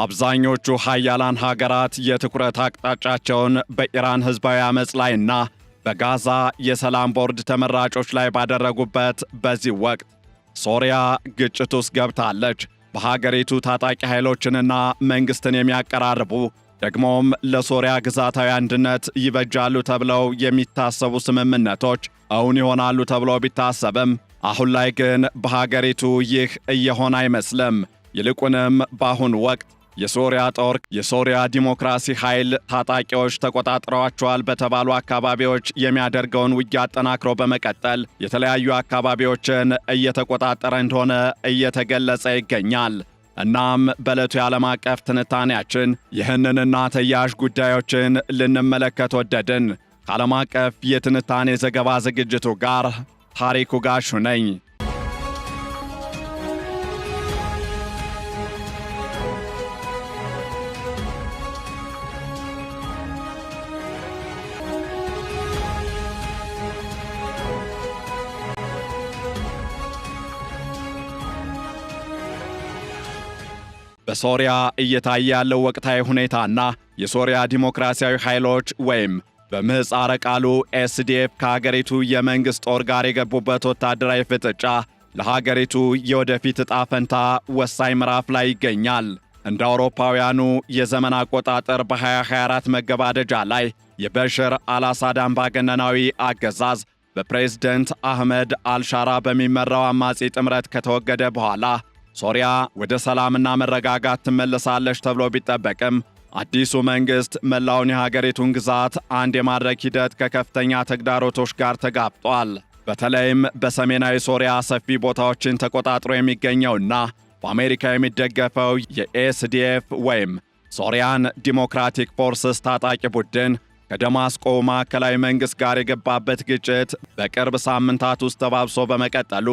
አብዛኞቹ ሀያላን ሀገራት የትኩረት አቅጣጫቸውን በኢራን ህዝባዊ አመጽ ላይና በጋዛ የሰላም ቦርድ ተመራጮች ላይ ባደረጉበት በዚህ ወቅት ሶሪያ ግጭት ውስጥ ገብታለች። በሀገሪቱ ታጣቂ ኃይሎችንና መንግስትን የሚያቀራርቡ ደግሞም ለሶሪያ ግዛታዊ አንድነት ይበጃሉ ተብለው የሚታሰቡ ስምምነቶች እውን ይሆናሉ ተብሎ ቢታሰብም አሁን ላይ ግን በሀገሪቱ ይህ እየሆነ አይመስልም። ይልቁንም በአሁኑ ወቅት የሶሪያ ጦር የሶሪያ ዲሞክራሲ ኃይል ታጣቂዎች ተቆጣጥረዋቸዋል በተባሉ አካባቢዎች የሚያደርገውን ውጊያ አጠናክሮ በመቀጠል የተለያዩ አካባቢዎችን እየተቆጣጠረ እንደሆነ እየተገለጸ ይገኛል። እናም በዕለቱ የዓለም አቀፍ ትንታኔያችን ይህንንና ተያያዥ ጉዳዮችን ልንመለከት ወደድን። ከዓለም አቀፍ የትንታኔ ዘገባ ዝግጅቱ ጋር ታሪኩ ጋሹ ነኝ። በሶሪያ እየታየ ያለው ወቅታዊ ሁኔታና የሶሪያ ዲሞክራሲያዊ ኃይሎች ወይም በምህጻረ ቃሉ ኤስዲኤፍ ከሀገሪቱ የመንግሥት ጦር ጋር የገቡበት ወታደራዊ ፍጥጫ ለሀገሪቱ የወደፊት ዕጣ ፈንታ ወሳኝ ምዕራፍ ላይ ይገኛል። እንደ አውሮፓውያኑ የዘመን አቆጣጠር በ2024 መገባደጃ ላይ የበሽር አልአሳድ አምባገነናዊ አገዛዝ በፕሬዝደንት አህመድ አልሻራ በሚመራው አማጺ ጥምረት ከተወገደ በኋላ ሶሪያ ወደ ሰላምና መረጋጋት ትመለሳለች ተብሎ ቢጠበቅም አዲሱ መንግሥት መላውን የሀገሪቱን ግዛት አንድ የማድረግ ሂደት ከከፍተኛ ተግዳሮቶች ጋር ተጋፍጧል። በተለይም በሰሜናዊ ሶሪያ ሰፊ ቦታዎችን ተቆጣጥሮ የሚገኘውና በአሜሪካ የሚደገፈው የኤስዲኤፍ ወይም ሶሪያን ዲሞክራቲክ ፎርስስ ታጣቂ ቡድን ከደማስቆ ማዕከላዊ መንግሥት ጋር የገባበት ግጭት በቅርብ ሳምንታት ውስጥ ተባብሶ በመቀጠሉ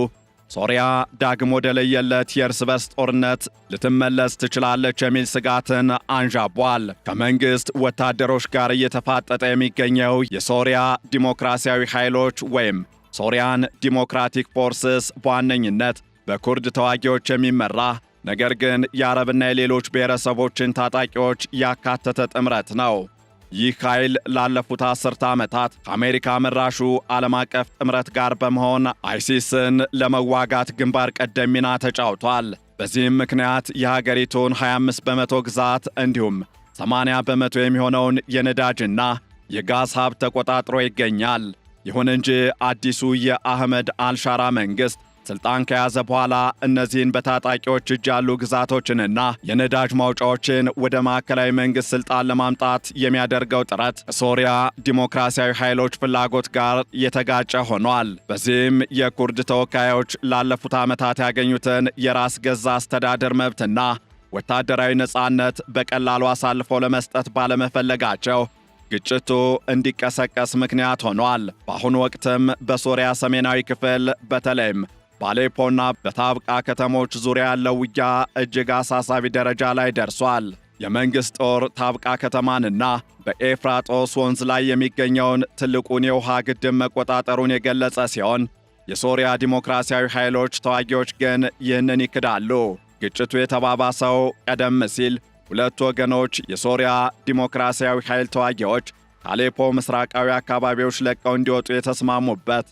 ሶሪያ ዳግም ወደ ለየለት የእርስ በርስ ጦርነት ልትመለስ ትችላለች የሚል ስጋትን አንዣቧል። ከመንግሥት ወታደሮች ጋር እየተፋጠጠ የሚገኘው የሶሪያ ዲሞክራሲያዊ ኃይሎች ወይም ሶሪያን ዲሞክራቲክ ፎርስስ በዋነኝነት በኩርድ ተዋጊዎች የሚመራ ነገር ግን የአረብና የሌሎች ብሔረሰቦችን ታጣቂዎች ያካተተ ጥምረት ነው። ይህ ኃይል ላለፉት 10 ዓመታት ከአሜሪካ መራሹ ዓለም አቀፍ ጥምረት ጋር በመሆን አይሲስን ለመዋጋት ግንባር ቀደም ሚና ተጫውቷል። በዚህም ምክንያት የሀገሪቱን 25 በመቶ ግዛት እንዲሁም 80 በመቶ የሚሆነውን የነዳጅና የጋዝ ሀብት ተቆጣጥሮ ይገኛል። ይሁን እንጂ አዲሱ የአህመድ አልሻራ መንግሥት ስልጣን ከያዘ በኋላ እነዚህን በታጣቂዎች እጅ ያሉ ግዛቶችንና የነዳጅ ማውጫዎችን ወደ ማዕከላዊ መንግሥት ስልጣን ለማምጣት የሚያደርገው ጥረት ሶሪያ ዲሞክራሲያዊ ኃይሎች ፍላጎት ጋር የተጋጨ ሆኗል። በዚህም የኩርድ ተወካዮች ላለፉት ዓመታት ያገኙትን የራስ ገዛ አስተዳደር መብትና ወታደራዊ ነጻነት በቀላሉ አሳልፈው ለመስጠት ባለመፈለጋቸው ግጭቱ እንዲቀሰቀስ ምክንያት ሆኗል። በአሁኑ ወቅትም በሶሪያ ሰሜናዊ ክፍል በተለይም በአሌፖና በታብቃ ከተሞች ዙሪያ ያለው ውጊያ እጅግ አሳሳቢ ደረጃ ላይ ደርሷል። የመንግሥት ጦር ታብቃ ከተማንና በኤፍራጦስ ወንዝ ላይ የሚገኘውን ትልቁን የውሃ ግድብ መቆጣጠሩን የገለጸ ሲሆን የሶሪያ ዲሞክራሲያዊ ኃይሎች ተዋጊዎች ግን ይህንን ይክዳሉ። ግጭቱ የተባባሰው ቀደም ሲል ሁለት ወገኖች የሶሪያ ዲሞክራሲያዊ ኃይል ተዋጊዎች ከአሌፖ ምስራቃዊ አካባቢዎች ለቀው እንዲወጡ የተስማሙበት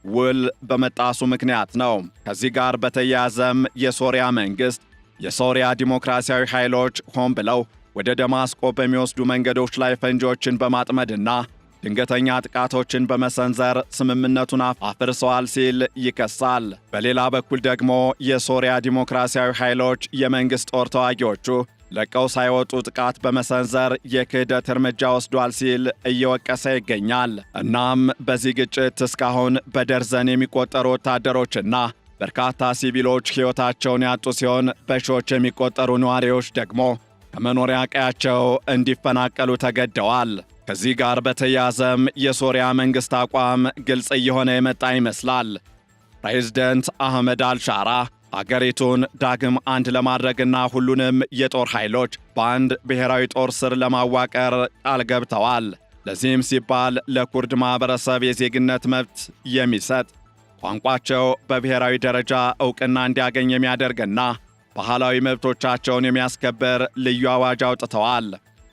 ውል በመጣሱ ምክንያት ነው። ከዚህ ጋር በተያያዘም የሶሪያ መንግሥት የሶሪያ ዲሞክራሲያዊ ኃይሎች ሆን ብለው ወደ ደማስቆ በሚወስዱ መንገዶች ላይ ፈንጂዎችን በማጥመድና ድንገተኛ ጥቃቶችን በመሰንዘር ስምምነቱን አፍርሰዋል ሲል ይከሳል። በሌላ በኩል ደግሞ የሶሪያ ዲሞክራሲያዊ ኃይሎች የመንግሥት ጦር ተዋጊዎቹ ለቀው ሳይወጡ ጥቃት በመሰንዘር የክህደት እርምጃ ወስዷል ሲል እየወቀሰ ይገኛል። እናም በዚህ ግጭት እስካሁን በደርዘን የሚቆጠሩ ወታደሮችና በርካታ ሲቪሎች ሕይወታቸውን ያጡ ሲሆን በሺዎች የሚቆጠሩ ነዋሪዎች ደግሞ ከመኖሪያ ቀያቸው እንዲፈናቀሉ ተገደዋል። ከዚህ ጋር በተያያዘም የሶሪያ መንግሥት አቋም ግልጽ እየሆነ የመጣ ይመስላል። ፕሬዝደንት አህመድ አልሻራ አገሪቱን ዳግም አንድ ለማድረግና ሁሉንም የጦር ኃይሎች በአንድ ብሔራዊ ጦር ስር ለማዋቀር ቃል ገብተዋል። ለዚህም ሲባል ለኩርድ ማኅበረሰብ የዜግነት መብት የሚሰጥ ቋንቋቸው በብሔራዊ ደረጃ ዕውቅና እንዲያገኝ የሚያደርግና ባህላዊ መብቶቻቸውን የሚያስከብር ልዩ አዋጅ አውጥተዋል።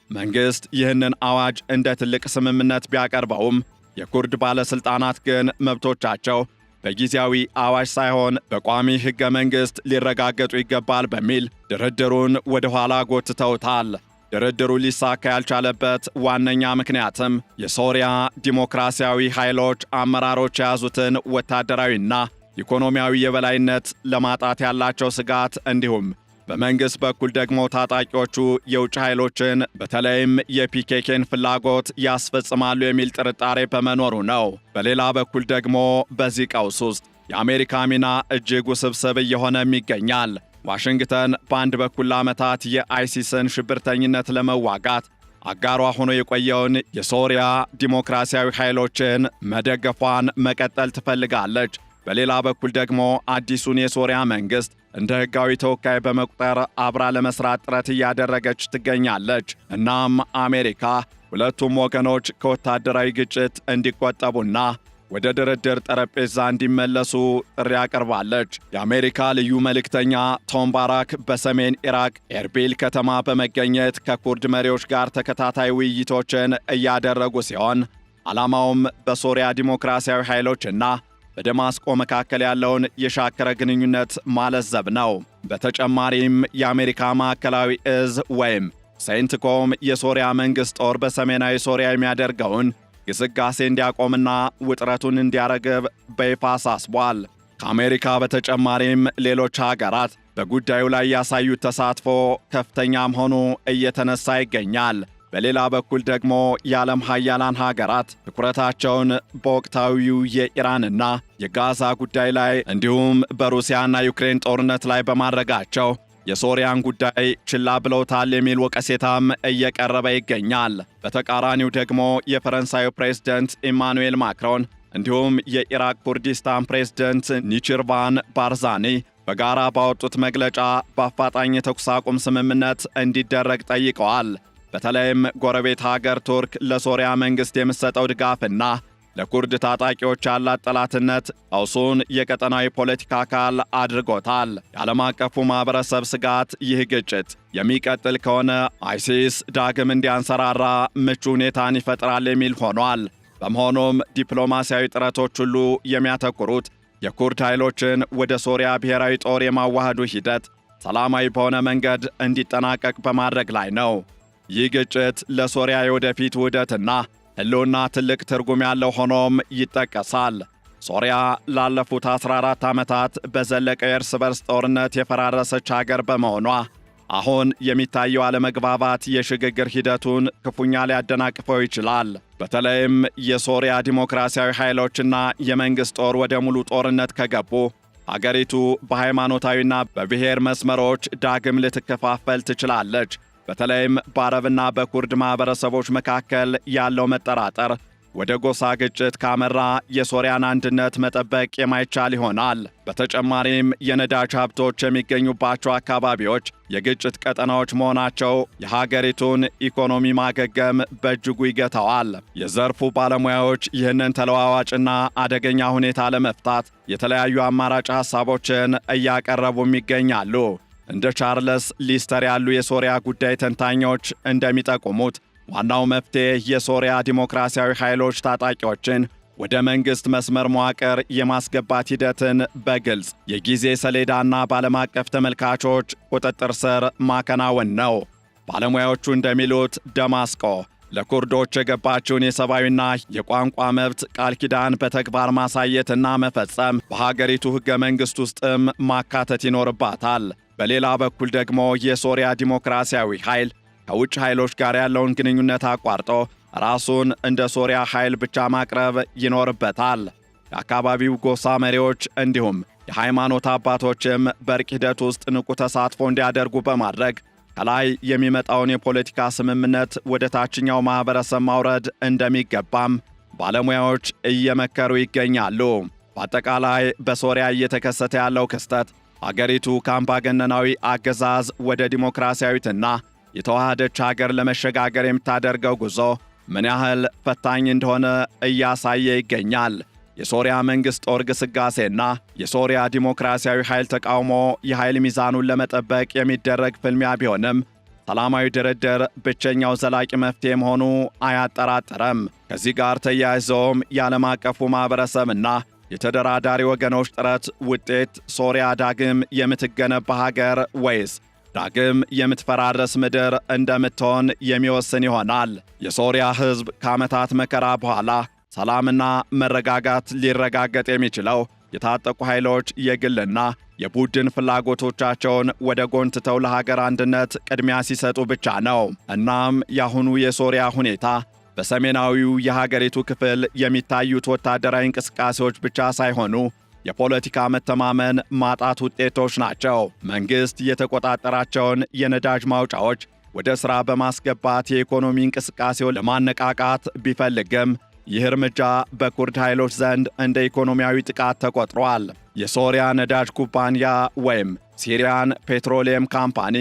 መንግሥት ይህንን አዋጅ እንደ ትልቅ ስምምነት ቢያቀርበውም የኩርድ ባለሥልጣናት ግን መብቶቻቸው በጊዜያዊ አዋጅ ሳይሆን በቋሚ ሕገ መንግሥት ሊረጋገጡ ይገባል በሚል ድርድሩን ወደ ኋላ ጎትተውታል። ድርድሩ ሊሳካ ያልቻለበት ዋነኛ ምክንያትም የሶሪያ ዲሞክራሲያዊ ኃይሎች አመራሮች የያዙትን ወታደራዊና ኢኮኖሚያዊ የበላይነት ለማጣት ያላቸው ስጋት እንዲሁም በመንግሥት በኩል ደግሞ ታጣቂዎቹ የውጭ ኃይሎችን በተለይም የፒኬኬን ፍላጎት ያስፈጽማሉ የሚል ጥርጣሬ በመኖሩ ነው። በሌላ በኩል ደግሞ በዚህ ቀውስ ውስጥ የአሜሪካ ሚና እጅግ ውስብስብ እየሆነም ይገኛል። ዋሽንግተን በአንድ በኩል ለዓመታት የአይሲስን ሽብርተኝነት ለመዋጋት አጋሯ ሆኖ የቆየውን የሶሪያ ዲሞክራሲያዊ ኃይሎችን መደገፏን መቀጠል ትፈልጋለች። በሌላ በኩል ደግሞ አዲሱን የሶሪያ መንግሥት እንደ ሕጋዊ ተወካይ በመቁጠር አብራ ለመስራት ጥረት እያደረገች ትገኛለች። እናም አሜሪካ ሁለቱም ወገኖች ከወታደራዊ ግጭት እንዲቆጠቡና ወደ ድርድር ጠረጴዛ እንዲመለሱ ጥሪ አቅርባለች። የአሜሪካ ልዩ መልእክተኛ ቶም ባራክ በሰሜን ኢራቅ ኤርቢል ከተማ በመገኘት ከኩርድ መሪዎች ጋር ተከታታይ ውይይቶችን እያደረጉ ሲሆን ዓላማውም በሶሪያ ዲሞክራሲያዊ ኃይሎችና በደማስቆ መካከል ያለውን የሻከረ ግንኙነት ማለዘብ ነው። በተጨማሪም የአሜሪካ ማዕከላዊ እዝ ወይም ሴንትኮም የሶሪያ መንግሥት ጦር በሰሜናዊ ሶሪያ የሚያደርገውን ግስጋሴ እንዲያቆምና ውጥረቱን እንዲያረግብ በይፋ አሳስቧል። ከአሜሪካ በተጨማሪም ሌሎች ሀገራት በጉዳዩ ላይ ያሳዩት ተሳትፎ ከፍተኛ መሆኑ እየተነሳ ይገኛል። በሌላ በኩል ደግሞ የዓለም ሀያላን ሀገራት ትኩረታቸውን በወቅታዊው የኢራንና የጋዛ ጉዳይ ላይ እንዲሁም በሩሲያና ዩክሬን ጦርነት ላይ በማድረጋቸው የሶሪያን ጉዳይ ችላ ብለውታል የሚል ወቀሴታም እየቀረበ ይገኛል። በተቃራኒው ደግሞ የፈረንሳዩ ፕሬዝደንት ኢማኑኤል ማክሮን እንዲሁም የኢራቅ ኩርዲስታን ፕሬዝደንት ኒችርቫን ባርዛኒ በጋራ ባወጡት መግለጫ በአፋጣኝ የተኩስ አቁም ስምምነት እንዲደረግ ጠይቀዋል። በተለይም ጎረቤት ሀገር ቱርክ ለሶሪያ መንግሥት የምትሰጠው ድጋፍና ለኩርድ ታጣቂዎች ያላት ጠላትነት ቀውሱን የቀጠናዊ ፖለቲካ አካል አድርጎታል። የዓለም አቀፉ ማኅበረሰብ ስጋት ይህ ግጭት የሚቀጥል ከሆነ አይሲስ ዳግም እንዲያንሰራራ ምቹ ሁኔታን ይፈጥራል የሚል ሆኗል። በመሆኑም ዲፕሎማሲያዊ ጥረቶች ሁሉ የሚያተኩሩት የኩርድ ኃይሎችን ወደ ሶሪያ ብሔራዊ ጦር የማዋሃዱ ሂደት ሰላማዊ በሆነ መንገድ እንዲጠናቀቅ በማድረግ ላይ ነው። ይህ ግጭት ለሶሪያ የወደፊት ውህደትና ሕልውና ትልቅ ትርጉም ያለው ሆኖም ይጠቀሳል። ሶሪያ ላለፉት 14 ዓመታት በዘለቀ የእርስ በርስ ጦርነት የፈራረሰች ሀገር በመሆኗ አሁን የሚታየው አለመግባባት የሽግግር ሂደቱን ክፉኛ ሊያደናቅፈው ይችላል። በተለይም የሶሪያ ዲሞክራሲያዊ ኃይሎችና የመንግሥት ጦር ወደ ሙሉ ጦርነት ከገቡ አገሪቱ በሃይማኖታዊና በብሔር መስመሮች ዳግም ልትከፋፈል ትችላለች። በተለይም በአረብና በኩርድ ማኅበረሰቦች መካከል ያለው መጠራጠር ወደ ጎሳ ግጭት ካመራ የሶሪያን አንድነት መጠበቅ የማይቻል ይሆናል። በተጨማሪም የነዳጅ ሀብቶች የሚገኙባቸው አካባቢዎች የግጭት ቀጠናዎች መሆናቸው የሀገሪቱን ኢኮኖሚ ማገገም በእጅጉ ይገታዋል። የዘርፉ ባለሙያዎች ይህንን ተለዋዋጭና አደገኛ ሁኔታ ለመፍታት የተለያዩ አማራጭ ሐሳቦችን እያቀረቡም ይገኛሉ። እንደ ቻርልስ ሊስተር ያሉ የሶሪያ ጉዳይ ተንታኞች እንደሚጠቁሙት ዋናው መፍትሔ የሶሪያ ዲሞክራሲያዊ ኃይሎች ታጣቂዎችን ወደ መንግሥት መስመር መዋቅር የማስገባት ሂደትን በግልጽ የጊዜ ሰሌዳና በዓለም አቀፍ ተመልካቾች ቁጥጥር ስር ማከናወን ነው። ባለሙያዎቹ እንደሚሉት ደማስቆ ለኩርዶች የገባችውን የሰብአዊና የቋንቋ መብት ቃል ኪዳን በተግባር ማሳየትና መፈጸም በሀገሪቱ ሕገ መንግሥት ውስጥም ማካተት ይኖርባታል። በሌላ በኩል ደግሞ የሶሪያ ዲሞክራሲያዊ ኃይል ከውጭ ኃይሎች ጋር ያለውን ግንኙነት አቋርጦ ራሱን እንደ ሶሪያ ኃይል ብቻ ማቅረብ ይኖርበታል። የአካባቢው ጎሳ መሪዎች እንዲሁም የሃይማኖት አባቶችም በእርቅ ሂደት ውስጥ ንቁ ተሳትፎ እንዲያደርጉ በማድረግ ከላይ የሚመጣውን የፖለቲካ ስምምነት ወደ ታችኛው ማኅበረሰብ ማውረድ እንደሚገባም ባለሙያዎች እየመከሩ ይገኛሉ። በአጠቃላይ በሶሪያ እየተከሰተ ያለው ክስተት አገሪቱ ከአምባገነናዊ አገዛዝ ወደ ዲሞክራሲያዊትና የተዋሃደች ሀገር ለመሸጋገር የምታደርገው ጉዞ ምን ያህል ፈታኝ እንደሆነ እያሳየ ይገኛል። የሶሪያ መንግሥት ጦር ግስጋሴና የሶሪያ ዲሞክራሲያዊ ኃይል ተቃውሞ የኃይል ሚዛኑን ለመጠበቅ የሚደረግ ፍልሚያ ቢሆንም ሰላማዊ ድርድር ብቸኛው ዘላቂ መፍትሄ መሆኑ አያጠራጥርም። ከዚህ ጋር ተያይዞም የዓለም አቀፉ ማኅበረሰብና የተደራዳሪ ወገኖች ጥረት ውጤት ሶሪያ ዳግም የምትገነባ ሀገር ወይስ ዳግም የምትፈራረስ ምድር እንደምትሆን የሚወስን ይሆናል። የሶሪያ ሕዝብ ከዓመታት መከራ በኋላ ሰላምና መረጋጋት ሊረጋገጥ የሚችለው የታጠቁ ኃይሎች የግልና የቡድን ፍላጎቶቻቸውን ወደ ጎን ትተው ለሀገር አንድነት ቅድሚያ ሲሰጡ ብቻ ነው። እናም የአሁኑ የሶሪያ ሁኔታ በሰሜናዊው የሀገሪቱ ክፍል የሚታዩት ወታደራዊ እንቅስቃሴዎች ብቻ ሳይሆኑ የፖለቲካ መተማመን ማጣት ውጤቶች ናቸው። መንግሥት የተቆጣጠራቸውን የነዳጅ ማውጫዎች ወደ ሥራ በማስገባት የኢኮኖሚ እንቅስቃሴውን ለማነቃቃት ቢፈልግም ይህ እርምጃ በኩርድ ኃይሎች ዘንድ እንደ ኢኮኖሚያዊ ጥቃት ተቆጥሯል። የሶሪያ ነዳጅ ኩባንያ ወይም ሲሪያን ፔትሮሊየም ካምፓኒ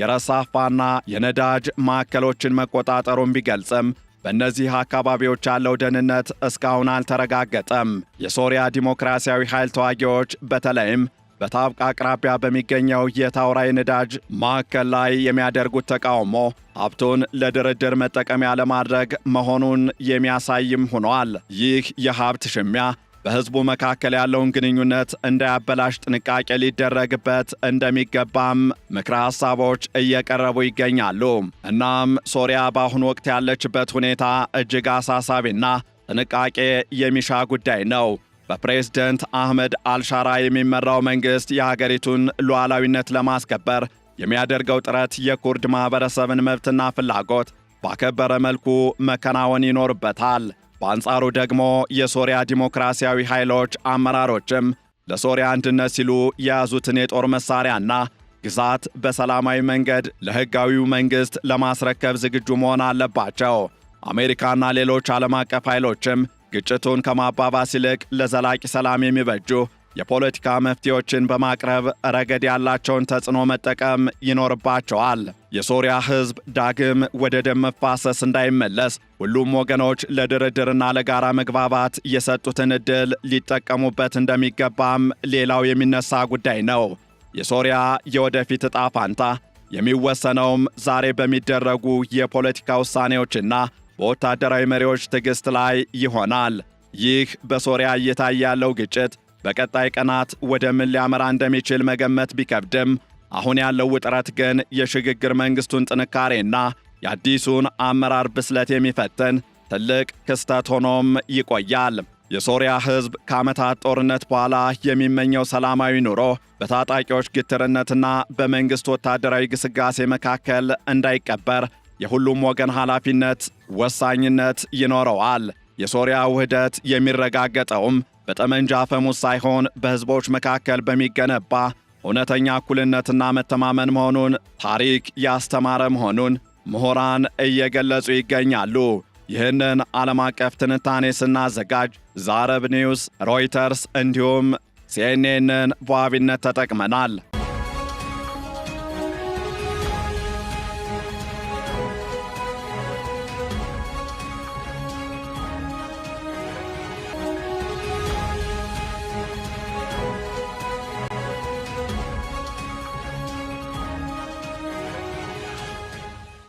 የረሳፋና የነዳጅ ማዕከሎችን መቆጣጠሩን ቢገልጽም በእነዚህ አካባቢዎች ያለው ደህንነት እስካሁን አልተረጋገጠም። የሶሪያ ዲሞክራሲያዊ ኃይል ተዋጊዎች በተለይም በታብቃ አቅራቢያ በሚገኘው የታውራይ ነዳጅ ማዕከል ላይ የሚያደርጉት ተቃውሞ ሀብቱን ለድርድር መጠቀሚያ ለማድረግ መሆኑን የሚያሳይም ሆኗል። ይህ የሀብት ሽሚያ በሕዝቡ መካከል ያለውን ግንኙነት እንዳያበላሽ ጥንቃቄ ሊደረግበት እንደሚገባም ምክረ ሐሳቦች እየቀረቡ ይገኛሉ። እናም ሶሪያ በአሁኑ ወቅት ያለችበት ሁኔታ እጅግ አሳሳቢና ጥንቃቄ የሚሻ ጉዳይ ነው። በፕሬዝደንት አህመድ አልሻራ የሚመራው መንግሥት የሀገሪቱን ሉዓላዊነት ለማስከበር የሚያደርገው ጥረት የኩርድ ማኅበረሰብን መብትና ፍላጎት ባከበረ መልኩ መከናወን ይኖርበታል። በአንጻሩ ደግሞ የሶሪያ ዲሞክራሲያዊ ኃይሎች አመራሮችም ለሶሪያ አንድነት ሲሉ የያዙትን የጦር መሳሪያና ግዛት በሰላማዊ መንገድ ለሕጋዊው መንግሥት ለማስረከብ ዝግጁ መሆን አለባቸው። አሜሪካና ሌሎች ዓለም አቀፍ ኃይሎችም ግጭቱን ከማባባስ ይልቅ ለዘላቂ ሰላም የሚበጁ የፖለቲካ መፍትሄዎችን በማቅረብ ረገድ ያላቸውን ተጽዕኖ መጠቀም ይኖርባቸዋል። የሶሪያ ሕዝብ ዳግም ወደ ደም መፋሰስ እንዳይመለስ ሁሉም ወገኖች ለድርድርና ለጋራ መግባባት የሰጡትን ዕድል ሊጠቀሙበት እንደሚገባም ሌላው የሚነሳ ጉዳይ ነው። የሶሪያ የወደፊት ዕጣ ፋንታ የሚወሰነውም ዛሬ በሚደረጉ የፖለቲካ ውሳኔዎችና በወታደራዊ መሪዎች ትዕግሥት ላይ ይሆናል። ይህ በሶሪያ እየታየ ያለው ግጭት በቀጣይ ቀናት ወደ ምን ሊያመራ እንደሚችል መገመት ቢከብድም አሁን ያለው ውጥረት ግን የሽግግር መንግሥቱን ጥንካሬና የአዲሱን አመራር ብስለት የሚፈትን ትልቅ ክስተት ሆኖም ይቆያል። የሶሪያ ሕዝብ ከዓመታት ጦርነት በኋላ የሚመኘው ሰላማዊ ኑሮ በታጣቂዎች ግትርነትና በመንግሥት ወታደራዊ ግስጋሴ መካከል እንዳይቀበር የሁሉም ወገን ኃላፊነት ወሳኝነት ይኖረዋል። የሶሪያ ውህደት የሚረጋገጠውም በጠመንጃ አፈሙዝ ሳይሆን በሕዝቦች መካከል በሚገነባ እውነተኛ እኩልነትና መተማመን መሆኑን ታሪክ ያስተማረ መሆኑን ምሁራን እየገለጹ ይገኛሉ። ይህንን ዓለም አቀፍ ትንታኔ ስናዘጋጅ ዘአረብ ኒውስ፣ ሮይተርስ እንዲሁም ሲኤንኤንን በዋቢነት ተጠቅመናል።